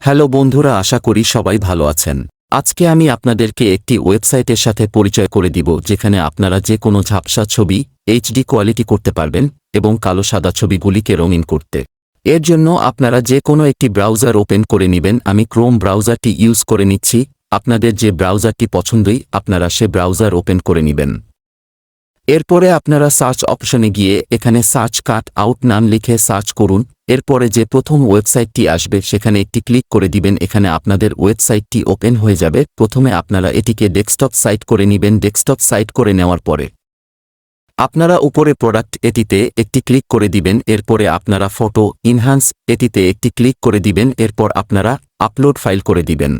Hello বন্ধুরা, আশা করি সবাই ভালো আছেন। আজকে আমি আপনাদেরকে একটি ওয়েবসাইটের সাথে পরিচয় করে দিব যেখানে আপনারা যে কোনো ঝাপসা ছবি এইচডি কোয়ালিটি করতে পারবেন এবং কালো সাদা ছবিগুলিকে রঙিন করতে। এর জন্য আপনারা যে কোনো একটি ব্রাউজার ওপেন করে নেবেন। আমি ক্রোম ব্রাউজারটি ইউজ করে নিচ্ছি। আপনাদের যে ব্রাউজারটি পছন্দই আপনারা সে ব্রাউজার ওপেন করে নেবেন। এরপরে আপনারা সার্চ অপশনে গিয়ে এখানে সার্চ কাট আউট নাম লিখে সার্চ করুন। এরপরে যে প্রথম ওয়েবসাইটটি আসবে সেখানে একটি ক্লিক করে দিবেন। এখানে আপনাদের ওয়েবসাইটটি ওপেন হয়ে যাবে। প্রথমে আপনারা এটিকে ডেস্কটপ সাইট করে নেবেন। ডেস্কটপ সাইট করে নেওয়ার পরে আপনারা উপরে প্রোডাক্ট এটিতে একটি ক্লিক করে দিবেন। এরপরে আপনারা ফটো ইনহ্যান্স এটিতে একটি ক্লিক করে দিবেন। এরপর আপনারা আপলোড ফাইল করে দিবেন।